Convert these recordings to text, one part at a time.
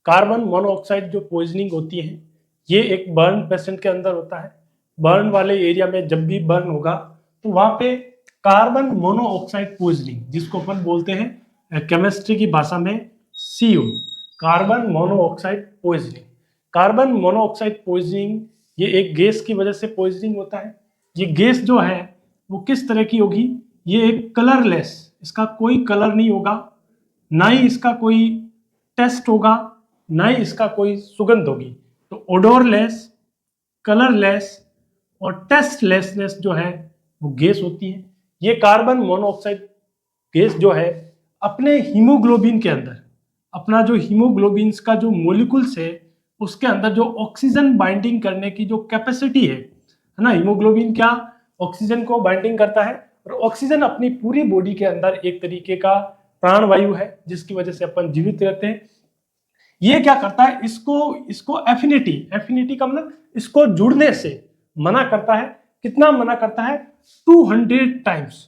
Carbon monoxide जो poisoning होती है ये एक बर्न पेशेंट के अंदर होता है। बर्न वाले एरिया में जब भी बर्न होगा तो वहां पे कार्बन मोनोऑक्साइड पॉइजनिंग, जिसको अपन बोलते हैं केमिस्ट्री की भाषा में CO, carbon monoxide poisoning. Carbon monoxide poisoning ये एक गैस की वजह से पॉइजनिंग होता है। ये गैस जो है वो किस तरह की होगी, ये एक कलरलेस, इसका कोई कलर नहीं होगा, ना ही इसका कोई टेस्ट होगा, ना ही इसका कोई सुगंध होगी। तो ओडोरलेस, कलरलेस और टेस्टलेसनेस जो है वो गैस होती है। ये कार्बन मोनोऑक्साइड गैस जो है अपने हीमोग्लोबिन के अंदर, अपना जो हीमोग्लोबिन का जो मोलिकुल्स है उसके अंदर जो ऑक्सीजन बाइंडिंग करने की जो कैपेसिटी है ना, हीमोग्लोबिन क्या ऑक्सीजन को बाइंडिंग करता है, और ऑक्सीजन अपनी पूरी बॉडी के अंदर एक तरीके का प्राणवायु है जिसकी वजह से अपन जीवित रहते हैं। ये क्या करता है, इसको एफिनिटी का मतलब इसको जुड़ने से मना करता है। कितना मना करता है, 200 टाइम्स,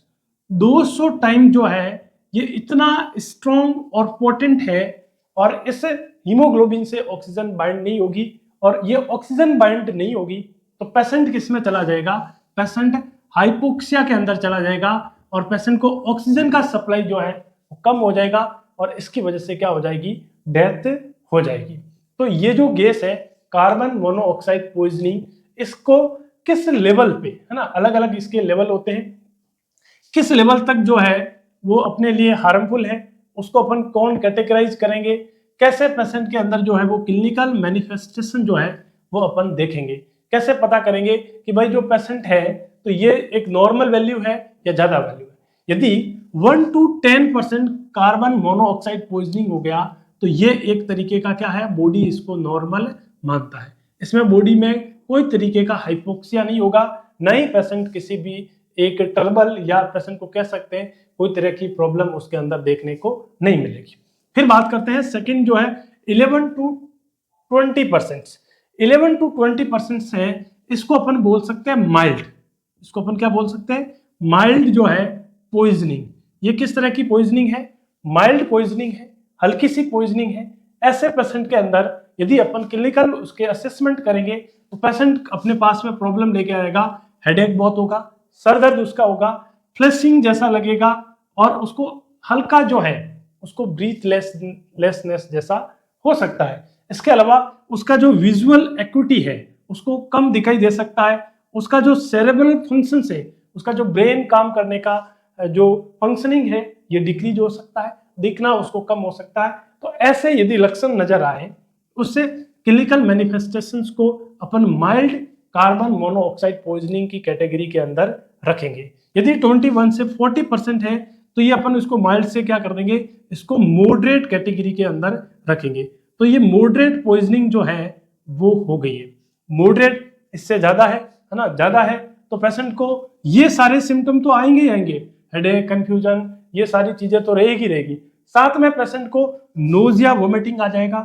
200 टाइम जो है ये इतना स्ट्रॉन्ग और पोटेंट है, और इस हीमोग्लोबिन से ऑक्सीजन बाइंड नहीं होगी, और ये ऑक्सीजन बाइंड नहीं होगी तो पेशेंट किस में चला जाएगा, पेशेंट हाइपोक्सिया के अंदर चला जाएगा, और पेशेंट को ऑक्सीजन का सप्लाई जो है वो कम हो जाएगा, और इसकी वजह से क्या हो जाएगी, डेथ हो जाएगी। तो ये जो गैस है कार्बन मोनोऑक्साइड पॉइजनिंग, इसको किस लेवल पे, है ना, अलग अलग इसके लेवल होते हैं, किस लेवल तक जो है वो अपने लिए हार्मफुल है, उसको अपन कौन कैटेगराइज करेंगे, कैसे पेशेंट के अंदर जो है वो क्लिनिकल मैनिफेस्टेशन जो है वो अपन देखेंगे, कैसे पता करेंगे कि भाई जो पेशेंट है तो ये एक नॉर्मल वैल्यू है या ज्यादा वैल्यू है। यदि 1 to 10% कार्बन मोनोऑक्साइड पॉइजनिंग हो गया तो ये एक तरीके का क्या है, बॉडी इसको नॉर्मल मानता है, इसमें बॉडी में कोई तरीके का हाइपोक्सिया नहीं होगा, न ही पेशेंट किसी भी एक ट्रबल, या पेशेंट को कह सकते हैं कोई तरह की प्रॉब्लम उसके अंदर देखने को नहीं मिलेगी। फिर बात करते हैं सेकंड जो है 11 to 20%। 11 to 20% है, इसको अपन बोल सकते हैं माइल्ड, इसको अपन क्या बोल सकते हैं, माइल्ड जो है पॉइजनिंग। ये किस तरह की पॉइजनिंग है, माइल्ड पॉइजनिंग है, हल्की सी पॉइजनिंग है। ऐसे पेशेंट के अंदर यदि अपन क्लिनिकल उसके असेसमेंट करेंगे तो पेशेंट अपने पास में प्रॉब्लम लेके आएगा, हेडेक बहुत होगा, सर दर्द उसका होगा, फ्लशिंग जैसा लगेगा, और उसको हल्का जो है उसको ब्रीथलेसनेस जैसा हो सकता है। इसके अलावा उसका जो विजुअल एक्यूटी है उसको कम दिखाई दे सकता है, उसका जो सेरेब्रल फंक्शन है, उसका जो ब्रेन काम करने का जो फंक्शनिंग है ये डिक्रीज हो सकता है, दिखना उसको कम हो सकता है। तो ऐसे यदि लक्षण नजर आए उससे क्लिनिकल मैनिफेस्टेशंस को अपन माइल्ड कार्बन मोनोऑक्साइड पॉइजनिंग की कैटेगरी के अंदर रखेंगे। यदि 21 से 40% है तो ये अपन इसको माइल्ड से क्या कर देंगे, इसको मॉडरेट कैटेगरी के अंदर रखेंगे। तो ये मॉडरेट पॉइजनिंग जो है वो हो गई है। मॉडरेट इससे ज्यादा है ना, ज्यादा है तो पेशेंट को ये सारे सिम्टम तो आएंगे ही आएंगे, हेडेक, कंफ्यूजन, ये सारी चीजें तो रहेगी। साथ में पेशेंट को नोजिया, वोमिटिंग आ जाएगा,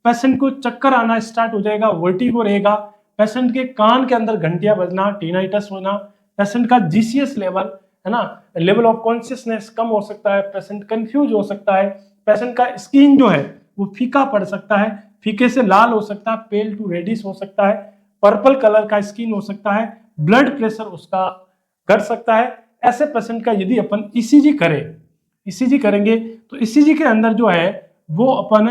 पेशेंट को चक्कर आना स्टार्ट हो जाएगा, वर्टिगो रहेगा, पेशेंट के कान के अंदर घंटियां बजना, टिनाइटस होना, पेशेंट का GCS लेवल, है ना, लेवल ऑफ कॉन्शियसनेस कम हो सकता है, पेशेंट कंफ्यूज हो सकता है, पेशेंट का स्किन जो है वो फीका पड़ सकता है, फीके से लाल हो सकता है, पेल टू रेडिश हो सकता है, पर्पल कलर का स्किन हो सकता है, ब्लड प्रेशर उसका घट सकता है। ऐसे पेशेंट का यदि अपन ECG करेंगे तो ECG के अंदर जो है वो अपन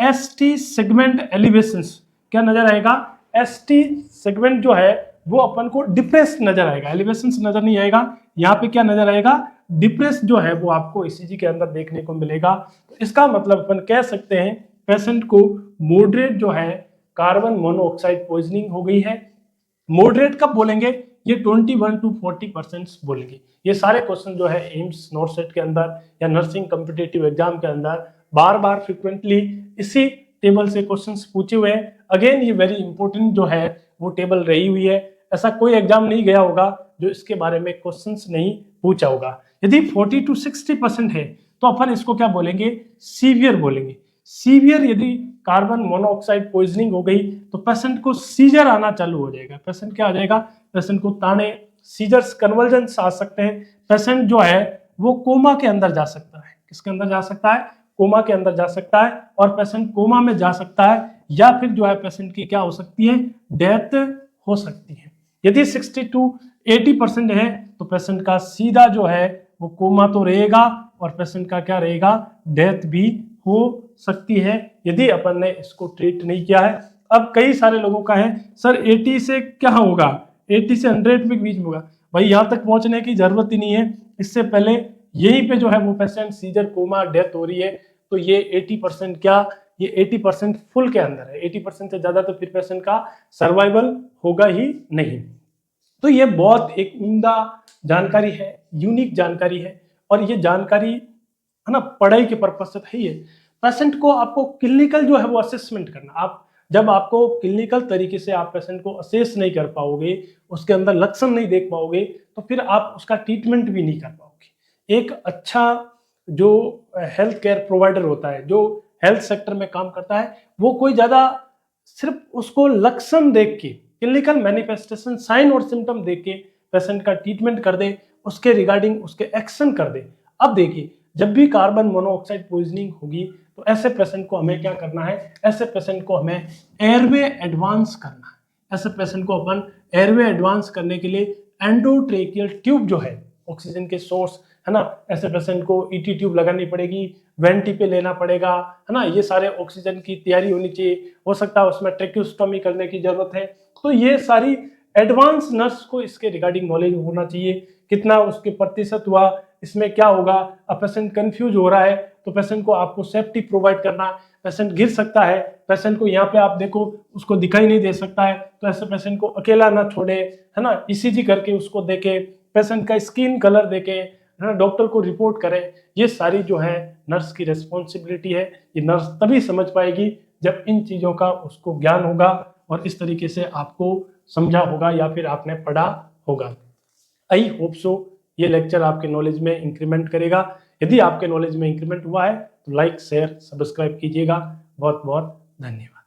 ST सेगमेंट एलिवेशंस क्या नजर आएगा, ST सेगमेंट जो है वो अपन को डिप्रेस नजर आएगा, एलिवेशंस नजर नहीं आएगा, यहाँ पे क्या नजर आएगा, डिप्रेस जो है वो आपको ECG के अंदर देखने को मिलेगा। तो इसका मतलब अपन कह सकते हैं पेशेंट को मॉडरेट जो है कार्बन मोनोऑक्साइड पॉइजनिंग हो गई है। मॉडरेट कब बोलेंगे, ये 21 to 40% बोलेंगे। ये सारे क्वेश्चन जो है एम्स नॉर्थ के अंदर या नर्सिंग कॉम्पिटिटिव एग्जाम के अंदर बार बार फ्रिक्वेंटली इसी टेबल से क्वेश्चंस पूछे हुए हैं। अगेन ये वेरी इंपॉर्टेंट जो है वो टेबल रही हुई है, ऐसा कोई एग्जाम नहीं गया होगा जो इसके बारे में क्वेश्चंस नहीं पूछा होगा। यदि 40 to 60% है तो अपन इसको क्या बोलेंगे, सीवियर बोलेंगे। सीवियर यदि कार्बन मोनोऑक्साइड पॉइजनिंग हो गई तो पेशेंट को सीजर आना चालू हो जाएगा, पेशेंट क्या आ जाएगा, पेशेंट को ताने, सीजर्स, कन्वर्जेंस आ सकते हैं, पेशेंट जो है वो कोमा के अंदर जा सकता है। किसके अंदर जा सकता है, कोमा के अंदर जा सकता है और पेशेंट कोमा में जा सकता है, या फिर जो है पेशेंट की क्या हो सकती है, डेथ हो सकती है। यदि 60 to 80% है तो पेशेंट का सीधा जो है वो कोमा तो रहेगा और पेशेंट का क्या रहेगा, डेथ भी हो सकती है यदि अपन ने इसको ट्रीट नहीं किया है। अब कई सारे लोगों का है सर 80 से क्या होगा, 80 से 100 के बीच में होगा। भाई यहाँ तक पहुंचने की जरूरत ही नहीं है, इससे पहले यहीं पे जो है वो पेशेंट सीजर कोमा डेथ हो रही है, तो ये 80% क्या, ये 80% फुल के अंदर है। 80% से ज्यादा तो फिर पेशेंट का सर्वाइवल होगा ही नहीं। तो ये बहुत एक उम्दा जानकारी है, यूनिक जानकारी है, और ये जानकारी है ना पढ़ाई के पर्पज से है। ये पेशेंट को आपको क्लिनिकल जो है वो असेसमेंट करना, आप जब आपको क्लिनिकल तरीके से आप पेशेंट को असेस नहीं कर पाओगे, उसके अंदर लक्षण नहीं देख पाओगे, तो फिर आप उसका ट्रीटमेंट भी नहीं कर पाओगे। एक अच्छा जो हेल्थ केयर प्रोवाइडर होता है, जो हेल्थ सेक्टर में काम करता है, वो कोई ज्यादा सिर्फ उसको लक्षण देख के, क्लिनिकल मैनिफेस्टेशन साइन और सिम्टम देख के पेशेंट का ट्रीटमेंट कर दे, उसके रिगार्डिंग उसके एक्शन कर दे। अब देखिए जब भी कार्बन मोनोऑक्साइड पॉइजनिंग होगी तो ऐसे पेशेंट को हमें क्या करना है, ऐसे पेशेंट को हमें एयरवे एडवांस करना है। ऐसे पेशेंट को अपन एयरवे एडवांस करने के लिए एंडोट्रेकियल ट्यूब जो है, ऑक्सीजन के सोर्स है ना, ऐसे पेशेंट को ईटी ट्यूब लगानी पड़ेगी, वेंटी पे लेना पड़ेगा, है ना, ये सारे ऑक्सीजन की तैयारी होनी चाहिए। हो सकता है उसमें ट्रेक्यूस्टोमी करने की जरूरत है। तो ये सारी एडवांस नर्स को इसके रिगार्डिंग नॉलेज होना चाहिए। कितना उसके प्रतिशत हुआ, इसमें क्या होगा, अब पेशेंट कंफ्यूज हो रहा है तो पेशेंट को आपको सेफ्टी प्रोवाइड करना है। पेशेंट गिर सकता है, पेशेंट को यहाँ पे आप देखो उसको दिखाई नहीं दे सकता है, तो ऐसे पेशेंट को अकेला ना छोड़े, है ना, ईसीजी करके उसको देखे, पेशेंट का स्किन कलर देखे, है ना, डॉक्टर को रिपोर्ट करे। ये सारी जो है नर्स की रिस्पॉन्सिबिलिटी है। ये नर्स तभी समझ पाएगी जब इन चीज़ों का उसको ज्ञान होगा और इस तरीके से आपको समझा होगा या फिर आपने पढ़ा होगा। आई होप सो ये लेक्चर आपके नॉलेज में इंक्रीमेंट करेगा। यदि आपके नॉलेज में इंक्रीमेंट हुआ है तो लाइक शेयर सब्सक्राइब कीजिएगा। बहुत बहुत धन्यवाद।